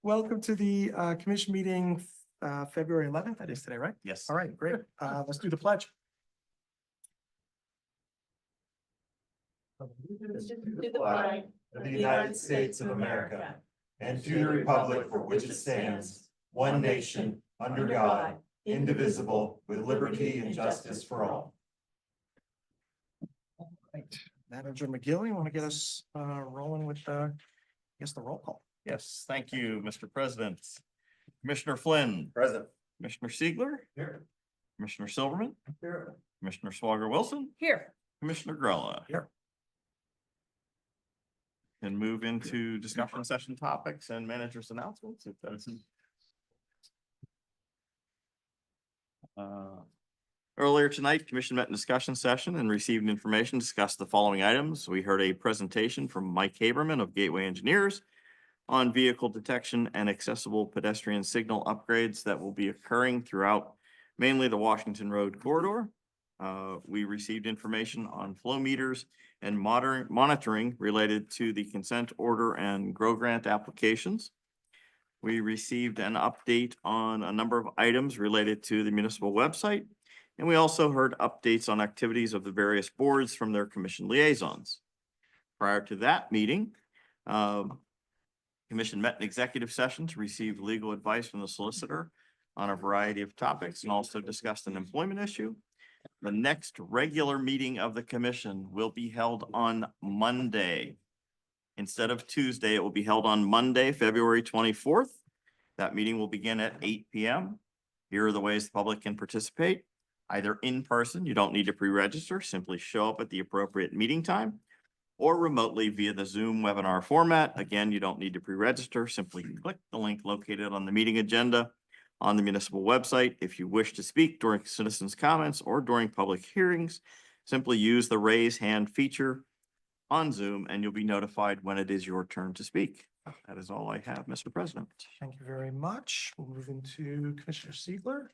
Welcome to the commission meeting, February 11th. That is today, right? Yes. All right, great. Let's do the pledge. To the flag of the United States of America and to the republic for which it stands, one nation, under God, indivisible, with liberty and justice for all. Right. Manager McGill, you want to get us rolling with, I guess, the roll call? Yes, thank you, Mr. President. Commissioner Flynn. Present. Commissioner Siegler. Here. Commissioner Silverman. Here. Commissioner Swager Wilson. Here. Commissioner Grella. Here. And move into discussion session topics and managers' announcements, if that's. Earlier tonight, commission met in discussion session and received information, discussed the following items. We heard a presentation from Mike Haberman of Gateway Engineers on vehicle detection and accessible pedestrian signal upgrades that will be occurring throughout mainly the Washington Road corridor. We received information on flow meters and monitoring related to the consent order and GROW grant applications. We received an update on a number of items related to the municipal website. And we also heard updates on activities of the various boards from their commission liaisons. Prior to that meeting, commission met in executive session to receive legal advice from the solicitor on a variety of topics and also discussed an employment issue. The next regular meeting of the commission will be held on Monday. Instead of Tuesday, it will be held on Monday, February 24th. That meeting will begin at 8 p.m. Here are the ways the public can participate. Either in person, you don't need to pre-register, simply show up at the appropriate meeting time, or remotely via the Zoom webinar format. Again, you don't need to pre-register, simply click the link located on the meeting agenda on the municipal website. If you wish to speak during citizens' comments or during public hearings, simply use the raise hand feature on Zoom and you'll be notified when it is your turn to speak. That is all I have, Mr. President. Thank you very much. We'll move into Commissioner Siegler.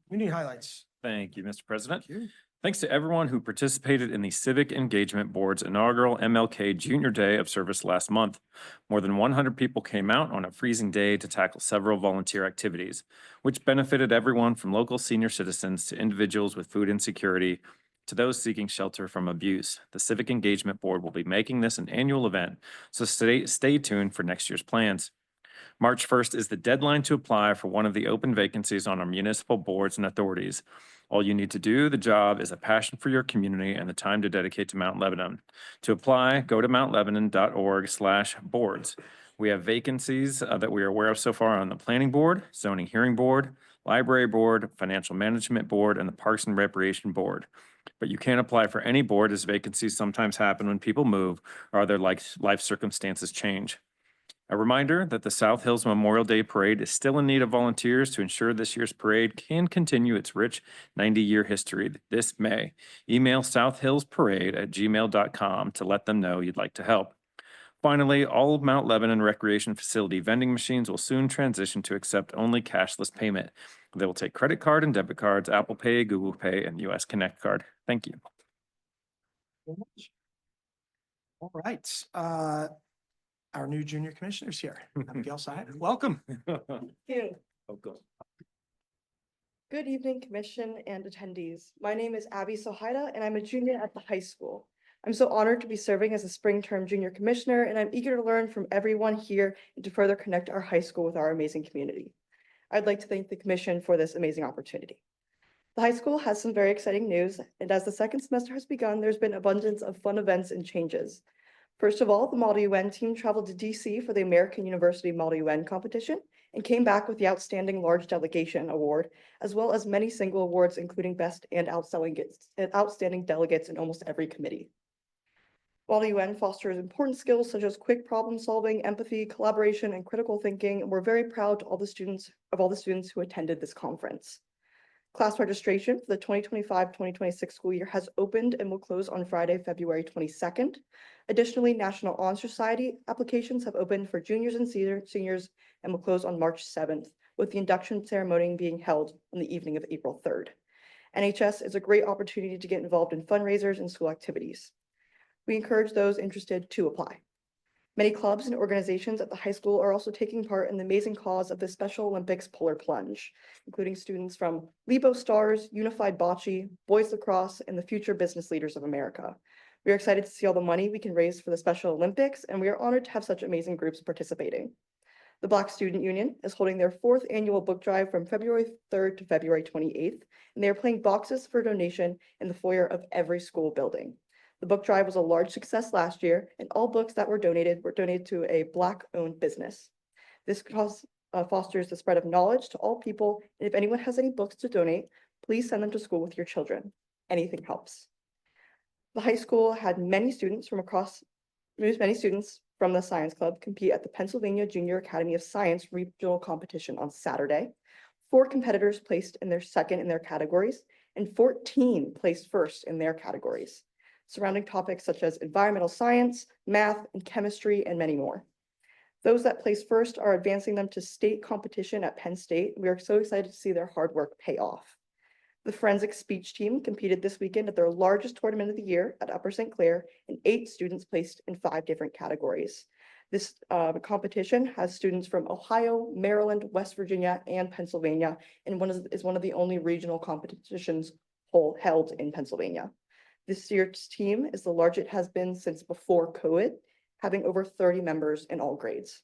Community highlights. Thank you, Mr. President. Thank you. Thanks to everyone who participated in the Civic Engagement Board's inaugural MLK Junior Day of Service last month. More than 100 people came out on a freezing day to tackle several volunteer activities, which benefited everyone from local senior citizens to individuals with food insecurity to those seeking shelter from abuse. The Civic Engagement Board will be making this an annual event, so stay tuned for next year's plans. March 1st is the deadline to apply for one of the open vacancies on our municipal boards and authorities. All you need to do, the job, is a passion for your community and the time to dedicate to Mount Lebanon. To apply, go to mountlebanon.org/boards. We have vacancies that we are aware of so far on the Planning Board, Zoning Hearing Board, Library Board, Financial Management Board, and the Parks and Recreation Board. But you can't apply for any board as vacancies sometimes happen when people move or their life circumstances change. A reminder that the South Hills Memorial Day Parade is still in need of volunteers to ensure this year's parade can continue its rich 90-year history this May. Email southhillsparade@gmail.com to let them know you'd like to help. Finally, all of Mount Lebanon Recreation Facility vending machines will soon transition to accept only cashless payment. They will take credit card and debit cards, Apple Pay, Google Pay, and US Connect card. Thank you. All right. Our new junior commissioners here. Abigail Syed, welcome. Here. Good evening, commission and attendees. My name is Abby Sohaida, and I'm a junior at the high school. I'm so honored to be serving as a spring term junior commissioner, and I'm eager to learn from everyone here and to further connect our high school with our amazing community. I'd like to thank the commission for this amazing opportunity. The high school has some very exciting news, and as the second semester has begun, there's been abundance of fun events and changes. First of all, the Model UN team traveled to DC for the American University Model UN competition and came back with the Outstanding Large Delegation Award, as well as many single awards, including Best and Outstanding Delegates in almost every committee. Model UN fosters important skills such as quick problem solving, empathy, collaboration, and critical thinking, and we're very proud of all the students who attended this conference. Class registration for the 2025-2026 school year has opened and will close on Friday, February 22nd. Additionally, National Honor Society applications have opened for juniors and seniors and will close on March 7th, with the induction ceremony being held on the evening of April 3rd. NHS is a great opportunity to get involved in fundraisers and school activities. We encourage those interested to apply. Many clubs and organizations at the high school are also taking part in the amazing cause of the Special Olympics Polar Plunge, including students from Lebo Stars, Unified Bocce, Boys Lacrosse, and the Future Business Leaders of America. We are excited to see all the money we can raise for the Special Olympics, and we are honored to have such amazing groups participating. The Black Student Union is holding their 4th annual book drive from February 3rd to February 28th, and they are playing boxes for donation in the foyer of every school building. The book drive was a large success last year, and all books that were donated to a Black-owned business. This fosters the spread of knowledge to all people, and if anyone has any books to donate, please send them to school with your children. Anything helps. The high school had many students from the Science Club compete at the Pennsylvania Junior Academy of Science regional competition on Saturday. 4 competitors placed in their second in their categories, and 14 placed first in their categories, surrounding topics such as environmental science, math, and chemistry, and many more. Those that place first are advancing them to state competition at Penn State. We are so excited to see their hard work pay off. The forensic speech team competed this weekend at their largest tournament of the year at Upper St. Clair, and 8 students placed in 5 different categories. This competition has students from Ohio, Maryland, West Virginia, and Pennsylvania, and is one of the only regional competitions held in Pennsylvania. This year's team is the largest it has been since before COVID, having over 30 members in all grades.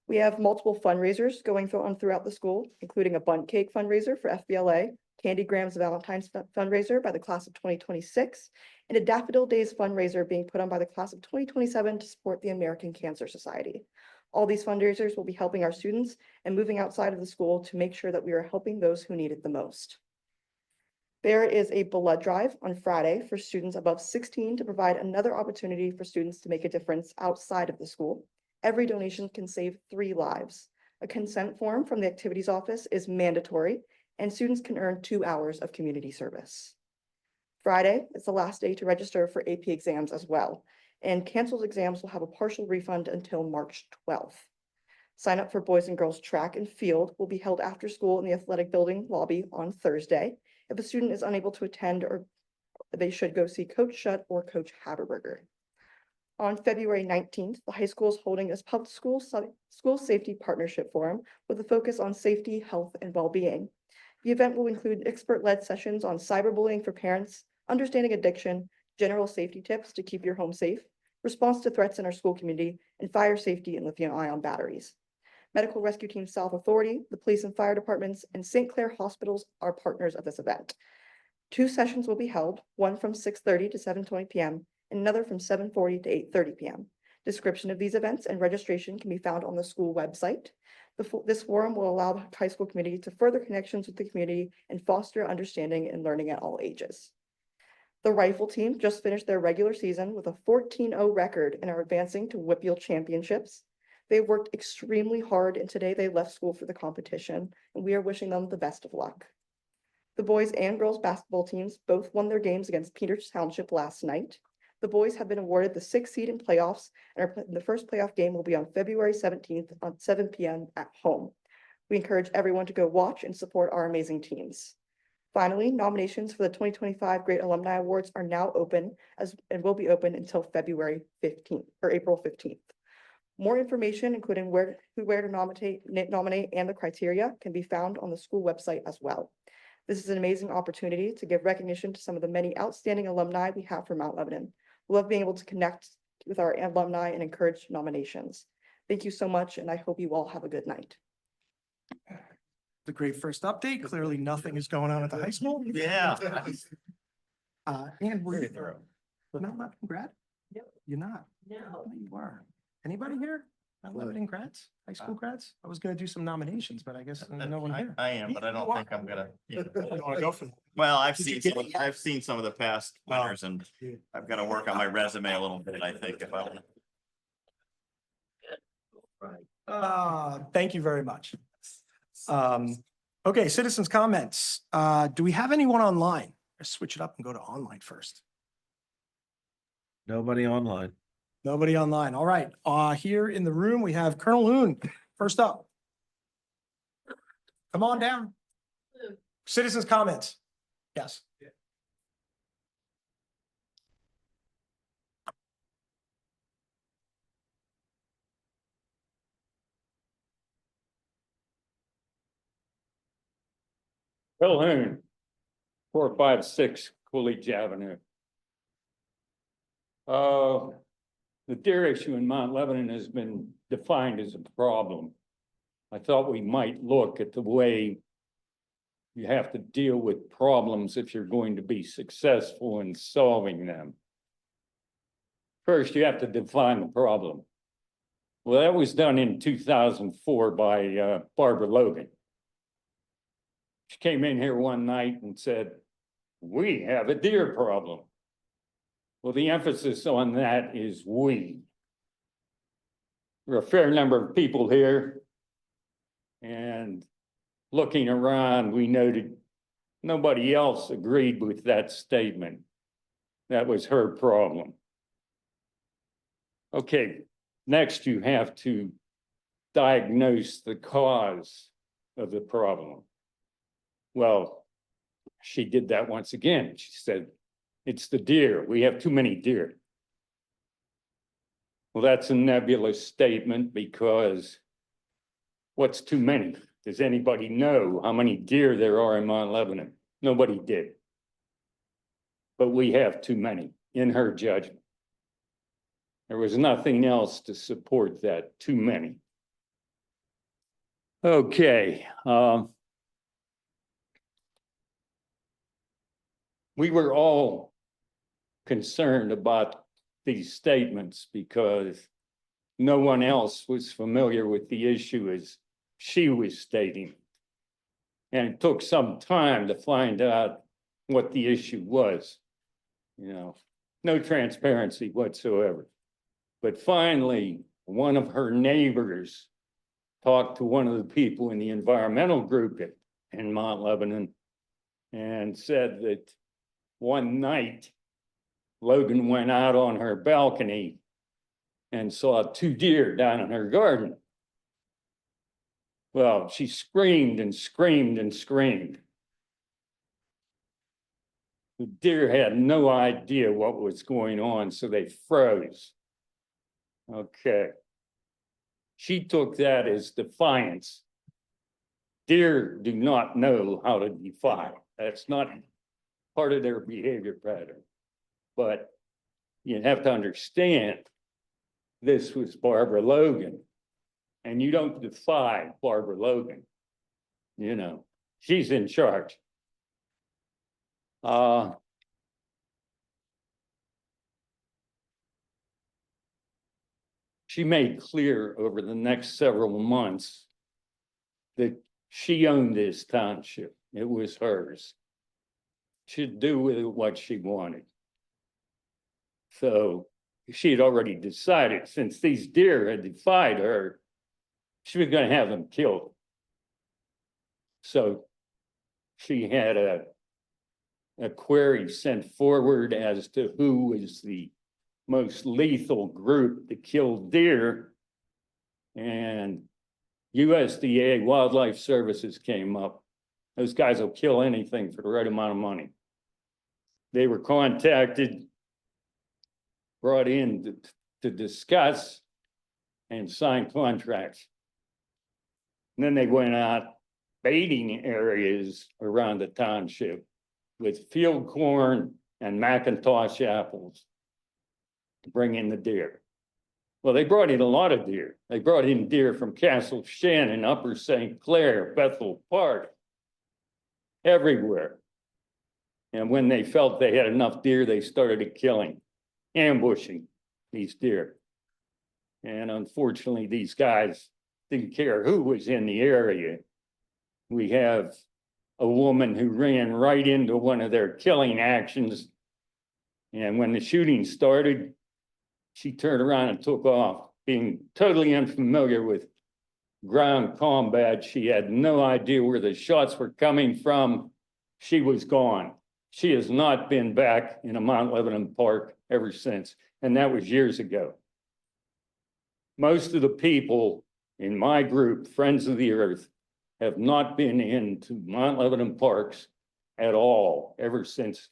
We have multiple fundraisers going on throughout the school, including a bundt cake fundraiser for FBLA, Candy Grams Valentine's fundraiser by the class of 2026, and a Daffodil Days fundraiser being put on by the class of 2027 to support the American Cancer Society. All these fundraisers will be helping our students and moving outside of the school to make sure that we are helping those who need it the most. There is a blood drive on Friday for students above 16 to provide another opportunity for students to make a difference outside of the school. Every donation can save 3 lives. A consent form from the activities office is mandatory, and students can earn 2 hours of community service. Friday is the last day to register for AP exams as well, and canceled exams will have a partial refund until March 12th. Sign up for boys and girls track and field will be held after school in the athletic building lobby on Thursday. If a student is unable to attend, or they should go see Coach Shutt or Coach Haberberger. On February 19th, the high school is holding its public school safety partnership forum with a focus on safety, health, and well-being. The event will include expert-led sessions on cyberbullying for parents, understanding addiction, general safety tips to keep your home safe, response to threats in our school community, and fire safety and lithium-ion batteries. Medical Rescue Team South Authority, the police and fire departments, and St. Clair hospitals are partners of this event. 2 sessions will be held, one from 6:30 to 7:20 p.m. and another from 7:40 to 8:30 p.m. Description of these events and registration can be found on the school website. This forum will allow the high school community to further connections with the community and foster understanding and learning at all ages. The rifle team just finished their regular season with a 14-0 record and are advancing to WPIAL championships. They worked extremely hard, and today they left school for the competition, and we are wishing them the best of luck. The boys and girls basketball teams both won their games against Peters Township last night. The boys have been awarded the 6th seed in playoffs, and the first playoff game will be on February 17th at 7 p.m. at home. We encourage everyone to go watch and support our amazing teams. Finally, nominations for the 2025 Great Alumni Awards are now open and will be open until February 15th or April 15th. More information, including where to nominate and the criteria, can be found on the school website as well. This is an amazing opportunity to give recognition to some of the many outstanding alumni we have from Mount Lebanon. We love being able to connect with our alumni and encourage nominations. Thank you so much, and I hope you all have a good night. The great first update. Clearly, nothing is going on at the high school. Yeah. And we're not Lebanon grad? Yep. You're not? No. Oh, you are. Anybody here? Not Lebanon grads? High school grads? I was gonna do some nominations, but I guess no one here. I am, but I don't think I'm gonna. You wanna go for that? Well, I've Did you seen, get it? I've seen some of the past winners and I've got to work on my resume a little bit, I think, if I want. Thank you very much. Okay, citizens' comments. Do we have anyone online? Let's switch it up and go to online first. Nobody online. Nobody online. All right. Here in the room, we have Colonel Loon. First up. Come on down. Citizens' comments. Yes. Calhoun, 456 Coolidge Avenue. The deer issue in Mount Lebanon has been defined as a problem. I thought we might look at the way you have to deal with problems if you're going to be successful in solving them. First, you have to define the problem. Well, that was done in 2004 by Barbara Logan. She came in here one night and said, "We have a deer problem." Well, the emphasis on that is we. There are a fair number of people here. And looking around, we noted nobody else agreed with that statement. That was her problem. Okay, next you have to diagnose the cause of the problem. Well, she did that once again. She said, "It's the deer. We have too many deer." Well, that's a nebulous statement because what's too many? Does anybody know how many deer there are in Mount Lebanon? Nobody did. But we have too many in her judgment. There was nothing else to support that, too many. Okay. We were all concerned about these statements because no one else was familiar with the issue as she was stating. And it took some time to find out what the issue was. You know, no transparency whatsoever. But finally, one of her neighbors talked to one of the people in the environmental group in Mount Lebanon and said that one night, Logan went out on her balcony and saw 2 deer down in her garden. Well, she screamed and screamed and screamed. The deer had no idea what was going on, so they froze. Okay. She took that as defiance. Deer do not know how to defy. That's not part of their behavior pattern. But you have to understand, this was Barbara Logan. And you don't defy Barbara Logan. You know, she's in charge. She made clear over the next several months that she owned this township. It was hers. She'd do with it what she wanted. So she had already decided, since these deer had defied her, she was going to have them killed. So she had a query sent forward as to who was the most lethal group to kill deer. And USDA Wildlife Services came up. Those guys will kill anything for the right amount of money. They were contacted, brought in to discuss and sign contracts. And then they went out baiting areas around the township with field corn and McIntosh apples to bring in the deer. Well, they brought in a lot of deer. They brought in deer from Castle Shannon, Upper St. Clair, Bethel Park, everywhere. And when they felt they had enough deer, they started killing, ambushing these deer. And unfortunately, these guys didn't care who was in the area. We have a woman who ran right into one of their killing actions. And when the shooting started, she turned around and took off, being totally unfamiliar with ground combat. She had no idea where the shots were coming from. She was gone. She has not been back in a Mount Lebanon park ever since. And that was years ago. Most of the people in my group, Friends of the Earth, have not been into Mount Lebanon parks at all ever since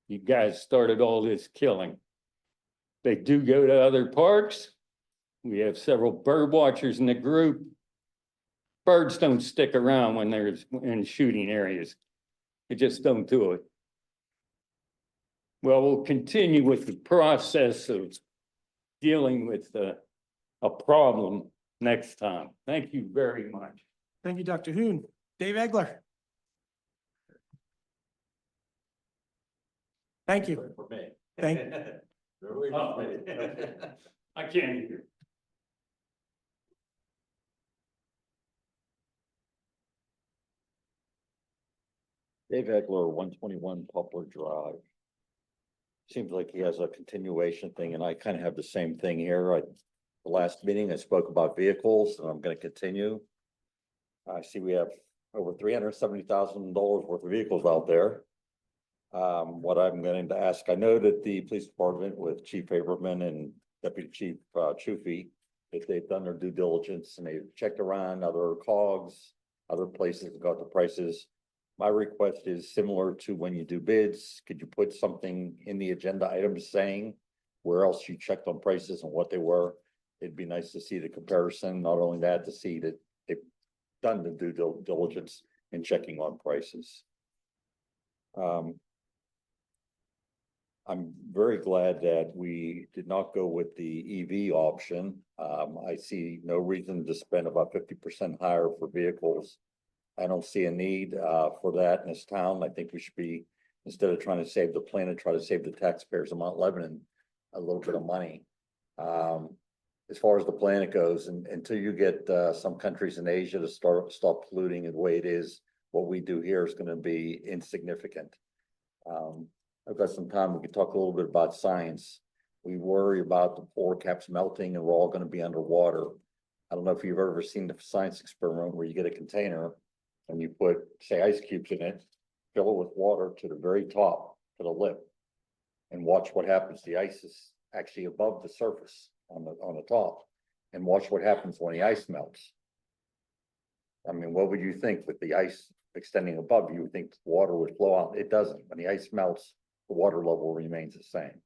you guys started all this killing. They do go to other parks. We have several bird watchers in the group. Birds don't stick around when they're in shooting areas. They just don't do it. Well, we'll continue with the process of dealing with a problem next time. Thank you very much. Thank you, Dr. Hoon. Dave Egler. Thank you. Thank, I can't hear. Dave Egler, 121 Poplar Drive. Seems like he has a continuation thing, and I kind of have the same thing here. The last meeting, I spoke about vehicles, and I'm gonna continue. I see we have over $370,000 worth of vehicles out there. What I'm going to ask, I know that the police department with Chief Haberman and Deputy Chief Chufy, if they've done their due diligence and they've checked around other COGs, other places and got the prices. My request is similar to when you do bids, could you put something in the agenda items saying where else you checked on prices and what they were? It'd be nice to see the comparison, not only that, to see that they've done the due diligence in checking on prices. I'm very glad that we did not go with the EV option. I see no reason to spend about 50% higher for vehicles. I don't see a need for that in this town. I think we should be, instead of trying to save the planet, try to save the taxpayers of Mount Lebanon a little bit of money. As far as the planet goes, and until you get some countries in Asia to stop polluting the way it is, what we do here is going to be insignificant. I've got some time. We can talk a little bit about science. We worry about the polar caps melting and we're all going to be underwater. I don't know if you've ever seen the science experiment where you get a container and you put, say, ice cubes in it, fill it with water to the very top, to the lip, and watch what happens. The ice is actually above the surface on the top, and watch what happens when the ice melts. I mean, what would you think with the ice extending above? You would think water would flow out. It doesn't. When the ice melts, the water level remains the same.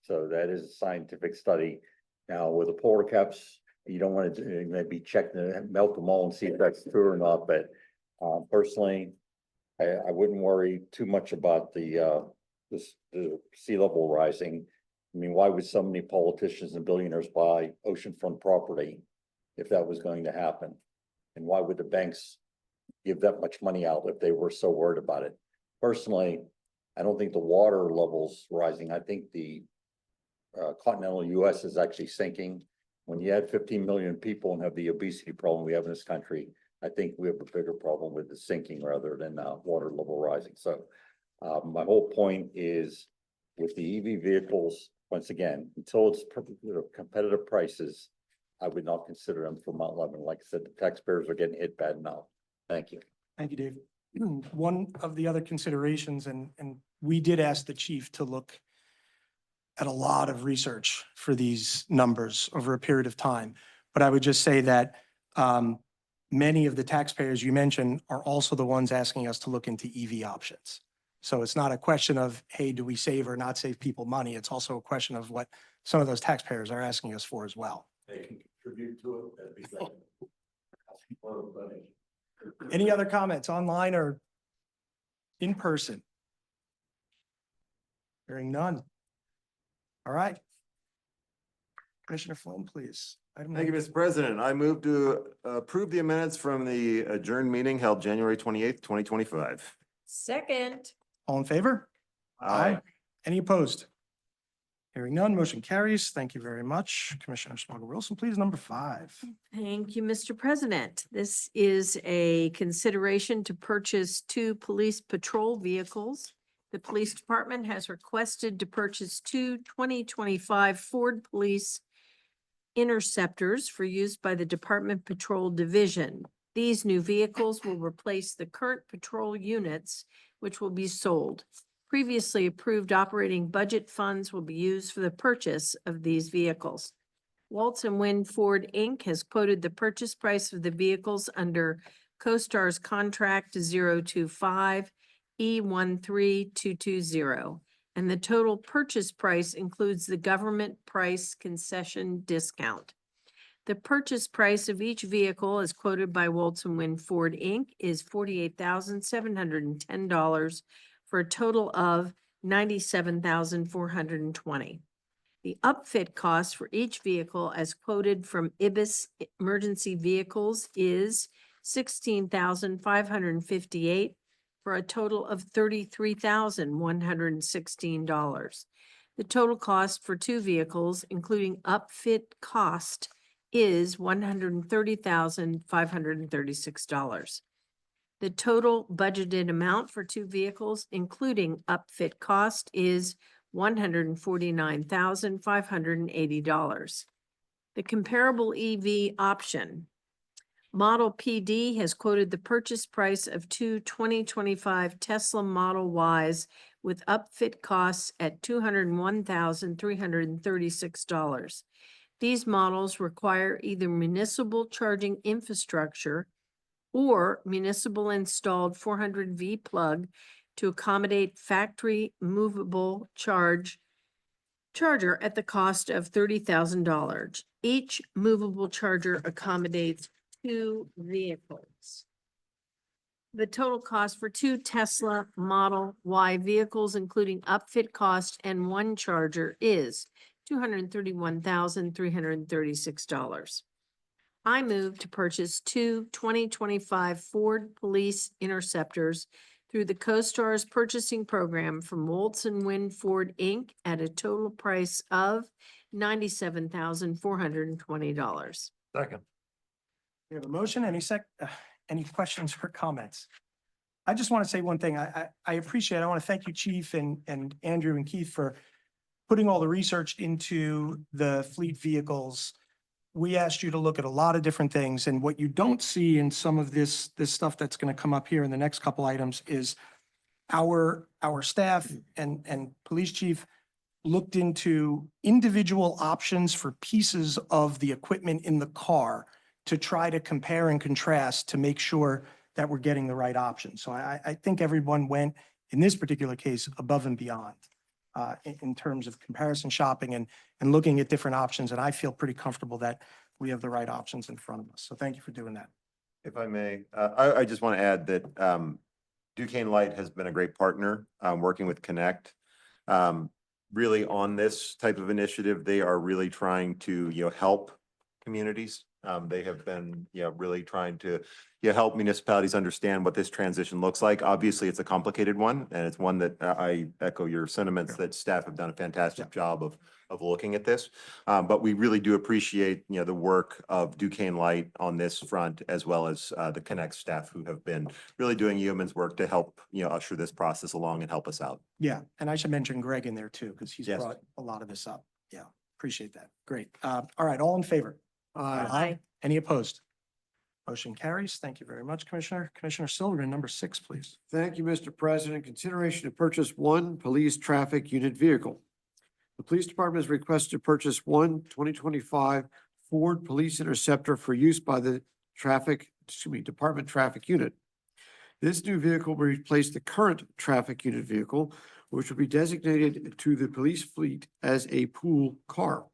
So that is a scientific study. Now with the polar caps, you don't want to maybe check the melt them all and see if that's true or not. But personally, I wouldn't worry too much about the sea level rising. I mean, why would so many politicians and billionaires buy oceanfront property if that was going to happen? And why would the banks give that much money out if they were so worried about it? Personally, I don't think the water level's rising. I think the continental US is actually sinking. When you add 15 million people and have the obesity problem we have in this country, I think we have a bigger problem with the sinking rather than water level rising. So my whole point is with the EV vehicles, once again, until it's competitive prices, I would not consider them for Mount Lebanon. Like I said, the taxpayers are getting hit bad now. Thank you. thank you, Dave. One of the other considerations, and we did ask the chief to look at a lot of research for these numbers over a period of time. But I would just say that many of the taxpayers you mentioned are also the ones asking us to look into EV options. So it's not a question of, hey, do we save or not save people money? It's also a question of what some of those taxpayers are asking us for as well. They can contribute to it. That'd be great. Any other comments online or in person? Hearing none. All right. Commissioner Flynn, please. Item Thank you, number- Mr. President. I move to approve the minutes from the adjourned meeting held January 28th, 2025. Second. All in favor? Any opposed? Hearing none, motion carries. Thank you very much. Commissioner Smuggler Wilson, please, number 5. Thank you, Mr. President. This is a consideration to purchase 2 police patrol vehicles. The police department has requested to purchase 2 2025 Ford Police Interceptors for use by the Department Patrol Division. These new vehicles will replace the current patrol units, which will be sold. Previously approved operating budget funds will be used for the purchase of these vehicles. Waltz and Wynn Ford, Inc. has quoted the purchase price of the vehicles under CoStar's contract 025 E13220, and the total purchase price includes the government price concession discount. The purchase price of each vehicle as quoted by Woltz and Wind Ford, Inc. is $48,710 for a total of $97,420. The upfit cost for each vehicle as quoted from IBIS Emergency Vehicles is $16,558 for a total of $33,116. The total cost for two vehicles, including upfit cost, is $130,536. The total budgeted amount for two vehicles, including upfit cost, is $149,580. The comparable EV option. Model PD has quoted the purchase price of two 2025 Tesla Model Ys with upfit costs at $201,336. These models require either municipal charging infrastructure or municipal installed 400V plug to accommodate factory movable charger at the cost of $30,000. Each movable charger accommodates two vehicles. The total cost for two Tesla Model Y vehicles, including upfit cost and one charger, is $231,336. I move to purchase two 2025 Ford Police Interceptors through the CoStarz purchasing program from Woltz and Wind Ford, Inc. at a total price of $97,420. Second. We have a motion. Any questions or comments? I just want to say one thing. I appreciate, I want to thank you, Chief, and Andrew and Keith for putting all the research into the fleet vehicles. We asked you to look at a lot of different things, and what you don't see in some of this stuff that's going to come up here in the next couple items is our staff and police chief looked into individual options for pieces of the equipment in the car to try to compare and contrast to make sure that we're getting the right option. So I think everyone went, in this particular case, above and beyond in terms of comparison shopping and looking at different options. And I feel pretty comfortable that we have the right options in front of us. So thank you for doing that. If I may, I just want to add that Duquesne Light has been a great partner, working with Connect. Really on this type of initiative, they are really trying to, help communities. They have been, really trying to, help municipalities understand what this transition looks like. Obviously, it's a complicated one, and it's one that I echo your sentiments that staff have done a fantastic job of looking at this. But we really do appreciate, the work of Duquesne Light on this front, as well as the Connect staff who have been really doing yeoman's work to help, usher this process along and help us out. Yeah, and I should mention Greg in there too, because he's Yes. brought a lot of this up. Yeah, appreciate that. Great. All right, all in favor? Aye. Any opposed? Motion carries. Thank you very much, Commissioner. Commissioner Silverman, number 6, please. Thank you, Mr. President. Consideration to purchase one police traffic unit vehicle. The police department has requested to purchase one 2025 Ford Police Interceptor for use by the Department Traffic Unit. This new vehicle will replace the current traffic unit vehicle, which will be designated to the police fleet as a pool car.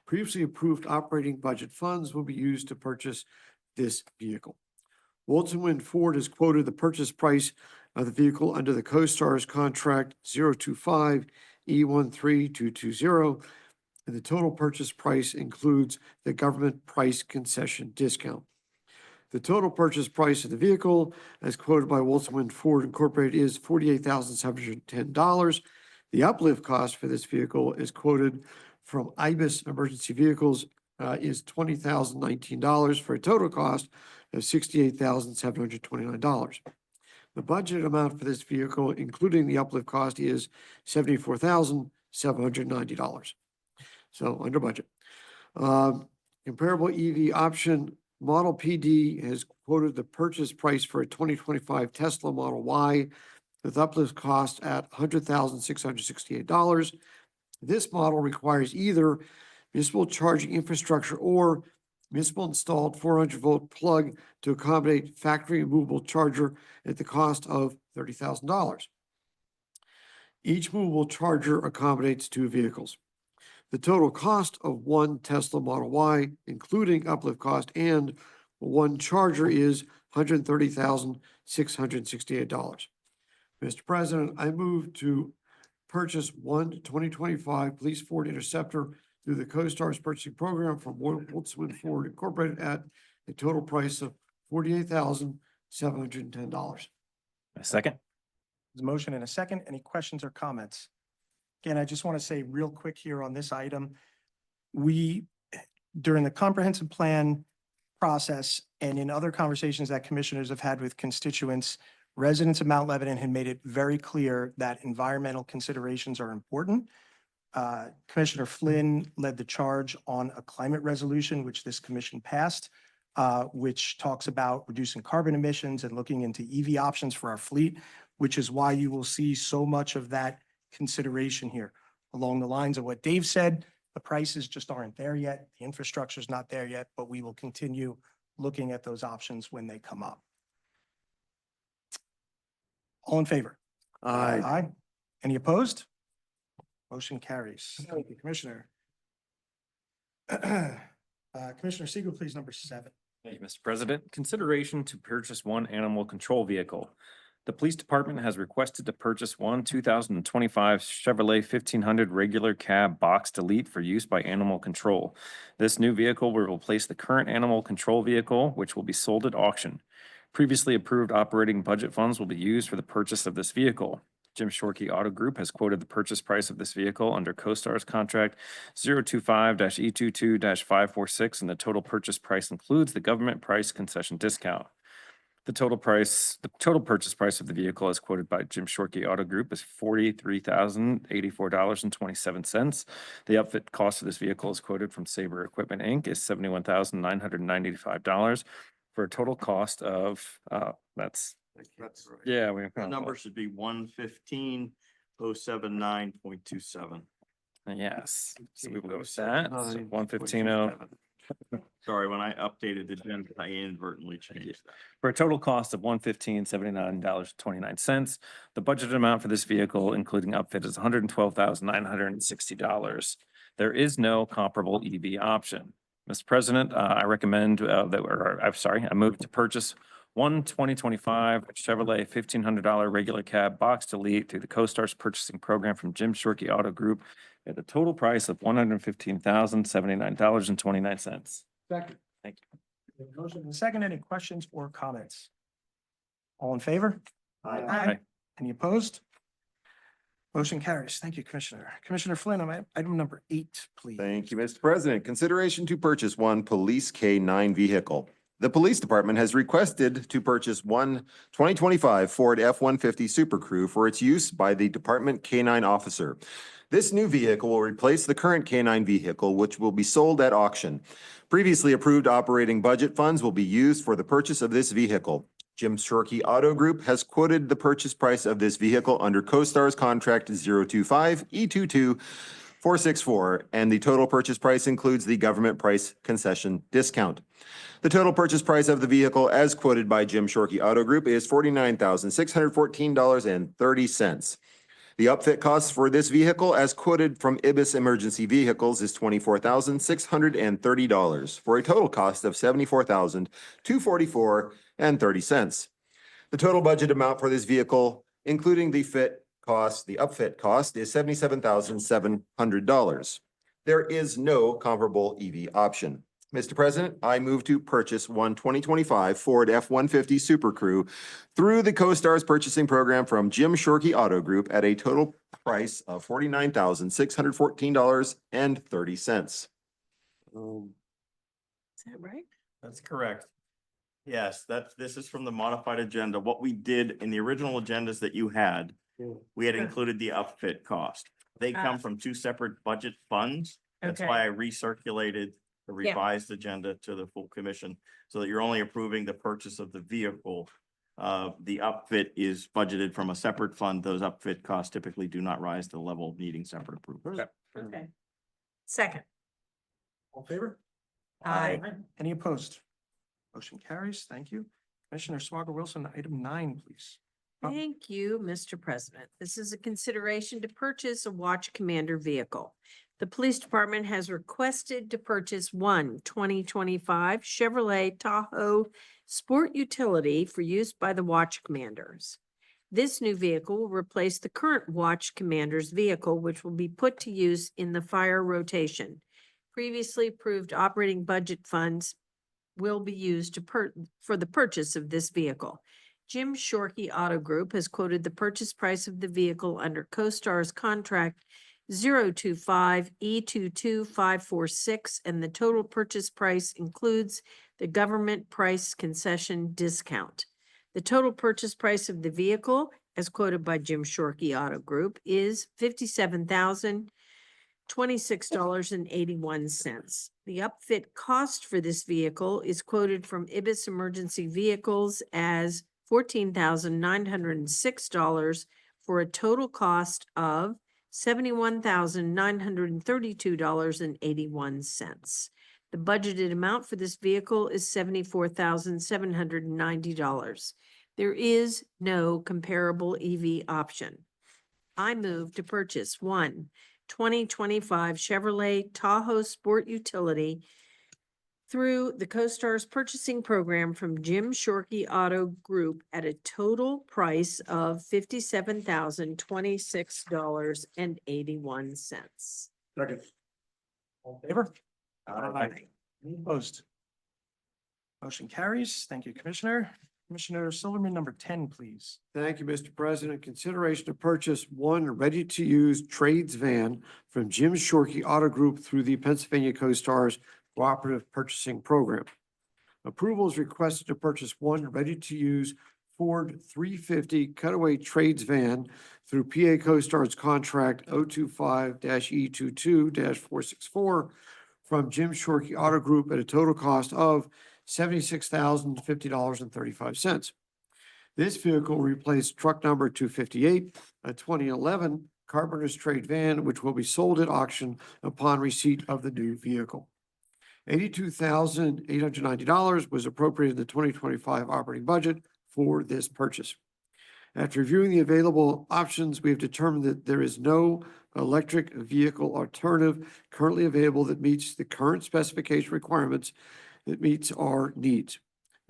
Previously approved operating budget funds will be used to purchase this vehicle. Woltz and Wind Ford has quoted the purchase price of the vehicle under the CoStarz contract 025E13220, and the total purchase price includes the government price concession discount. The total purchase price of the vehicle, as quoted by Woltz and Wind Ford Incorporated, is $48,710. The uplift cost for this vehicle is quoted from IBIS Emergency Vehicles is $20,019 for a total cost of $68,729. The budget amount for this vehicle, including the uplift cost, is $74,790. So under budget. Comparable EV option, Model PD has quoted the purchase price for a 2025 Tesla Model Y with uplift cost at $100,668. This model requires either municipal charging infrastructure or municipal installed 400-volt plug to accommodate factory movable charger at the cost of $30,000. Each movable charger accommodates two vehicles. The total cost of one Tesla Model Y, including uplift cost and one charger, is $130,668. Mr. President, I move to purchase one 2025 Police Ford Interceptor through the CoStarz purchasing program from Wolfson Ford Incorporated at a total price of $48,710. A second? There's a motion and a second. Any questions or comments? Again, I just want to say real quick here on this item, we, during the comprehensive plan process and in other conversations that commissioners have had with constituents, residents of Mount Lebanon had made it very clear that environmental considerations are important. Commissioner Flynn led the charge on a climate resolution, which this commission passed, which talks about reducing carbon emissions and looking into EV options for our fleet, which is why you will see so much of that consideration here. Along the lines of what Dave said, the prices just aren't there yet. The infrastructure is not there yet, but we will continue looking at those options when they come up. All in favor? Aye. Aye. Any opposed? Motion carries. Thank you, Commissioner. Commissioner Siegel, please, number 7. Thank you, Mr. President. Consideration to purchase one animal control vehicle. The police department has requested to purchase one 2025 Chevrolet 1500 regular cab box delete for use by animal control. This new vehicle will replace the current animal control vehicle, which will be sold at auction. Previously approved operating budget funds will be used for the purchase of this vehicle. Jim Shorkey Auto Group has quoted the purchase price of this vehicle under CoStarz contract 025-E22-546, and the total purchase price includes the government price concession discount. The total purchase price of the vehicle as quoted by Jim Shorkey Auto Group is $43,084.27. The upfit cost of this vehicle as quoted from Sabre Equipment, Inc. is $71,995 for a total cost of, yeah, we. The number should be 115,079.27. Yes, so we will go with that. So 115.0. Sorry, when I updated the agenda, I inadvertently changed that. For a total cost of $115,079.29. The budgeted amount for this vehicle, including upfit, is $112,960. There is no comparable EV option. Mr. President, I recommend I move to purchase one 2025 Chevrolet $1,500 regular cab box delete through the CoStarz purchasing program from Jim Shorkey Auto Group at the total price of $115,079.29. Second. Thank you. Motion and second. Any questions or comments? All in favor? Aye. Any opposed? Motion carries. Thank you, Commissioner. Commissioner Flynn, on item number 8, please. Thank you, Mr. President. Consideration to purchase one police K-9 vehicle. The police department has requested to purchase one 2025 Ford F-150 Super Crew for its use by the department K-9 officer. This new vehicle will replace the current K-9 vehicle, which will be sold at auction. Previously approved operating budget funds will be used for the purchase of this vehicle. Jim Shorkey Auto Group has quoted the purchase price of this vehicle under CoStarz contract 025-E22-464, and the total purchase price includes the government price concession discount. The total purchase price of the vehicle, as quoted by Jim Shorkey Auto Group, is $49,614.30. The upfit cost for this vehicle, as quoted from Ibis Emergency Vehicles, is $24,630 for a total cost of $74,244.30. The total budget amount for this vehicle, including the upfit cost, is $77,700. There is no comparable EV option. Mr. President, I move to purchase one 2025 Ford F-150 Super Crew through the CoStarz purchasing program from Jim Shorkey Auto Group at a total price of $49,614.30. Is that right? That's correct. Yes, this is from the modified agenda. What we did in the original agendas that you had, we had included the upfit cost. They come from two separate budget funds. That's Okay. why I recirculated the Yeah. revised agenda to the full commission, so that you're only approving the purchase of the vehicle. The upfit is budgeted from a separate fund. Those upfit costs typically do not rise to the level of needing separate approval. Okay. Second. All in favor? Aye. Any opposed? Motion carries. Thank you. Commissioner Swager Wilson, item 9, please. Thank you, Mr. President. This is a consideration to purchase a Watch Commander vehicle. The police department has requested to purchase one 2025 Chevrolet Tahoe Sport Utility for use by the Watch Commanders. This new vehicle will replace the current Watch Commander's vehicle, which will be put to use in the fire rotation. Previously approved operating budget funds will be used for the purchase of this vehicle. Jim Shorkey Auto Group has quoted the purchase price of the vehicle under CoStar's contract 025 E22546, and the total purchase price includes the government price concession discount. The total purchase price of the vehicle, as quoted by Jim Shorkey Auto Group, is $57,026.81. The upfit cost for this vehicle is quoted from Ibis Emergency Vehicles as $14,906 for a total cost of $71,932.81. The budgeted amount for this vehicle is $74,790. There is no comparable EV option. I move to purchase one 2025 Chevrolet Tahoe Sport Utility through the CoStar's purchasing program from Jim Shorkey Auto Group at a total price of $57,026.81. Second. All in favor? Aye. Any opposed? Motion carries. Thank you, Commissioner. Commissioner Silverman, number 10, please. Thank you, Mr. President. Consideration to purchase one ready-to-use trades van from Jim Shorkey Auto Group through the Pennsylvania CoStar's Cooperative Purchasing Program. Approval is requested to purchase one ready-to-use Ford 350 cutaway trades van through PA CoStar's contract 025-E22-464 from Jim Shorkey Auto Group at a total cost of $76,050.35. This vehicle will replace truck number 258, a 2011 Carpenter's Trade van, which will be sold at auction upon receipt of the new vehicle. $82,890 was appropriated in the 2025 operating budget for this purchase. After reviewing the available options, we have determined that there is no electric vehicle alternative currently available that meets the current specification requirements that meets our needs.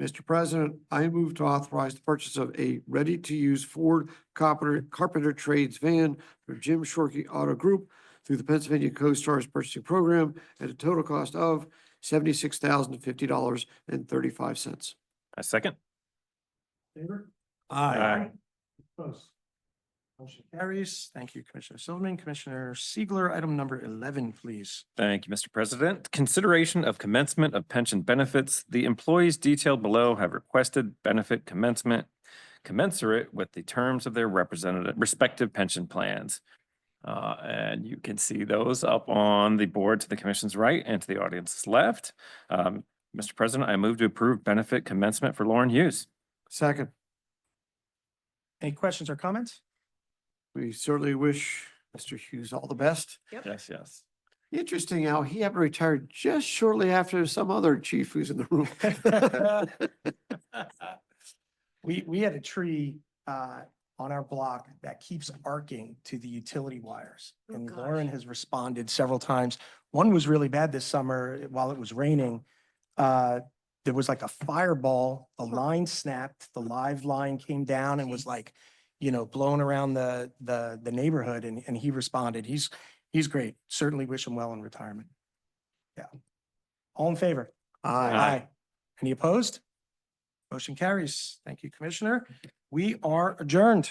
Mr. President, I move to authorize the purchase of a ready-to-use Ford Carpenter Trades van from Jim Shorkey Auto Group through the Pennsylvania CoStar's purchasing program at a total cost of $76,050.35. A second. Favor? Aye. Opposed? Motion carries. Thank you, Commissioner Silverman. Commissioner Siegler, item number 11, please. Thank you, Mr. President. Consideration of commencement of pension benefits. The employees detailed below have requested benefit commencement commensurate with the terms of their respective pension plans. And you can see those up on the board to the commission's right and to the audience's left. Mr. President, I move to approve benefit commencement for Lauren Hughes. Second, Any questions or comments? we certainly wish Mr. Hughes all the best. Yes, yes. Interesting how he happened to retire just shortly after some other chief who's in the room. We had a tree on our block that keeps arcing to the utility wires. Oh, And gosh. Lauren has responded several times. One was really bad this summer while it was raining. There was like a fireball, the line snapped, the live line came down and was like, blown around the neighborhood, and he responded. He's great. Certainly wish him well in retirement. Yeah. All in favor? Aye. Any opposed? Motion carries. Thank you, Commissioner. We are adjourned.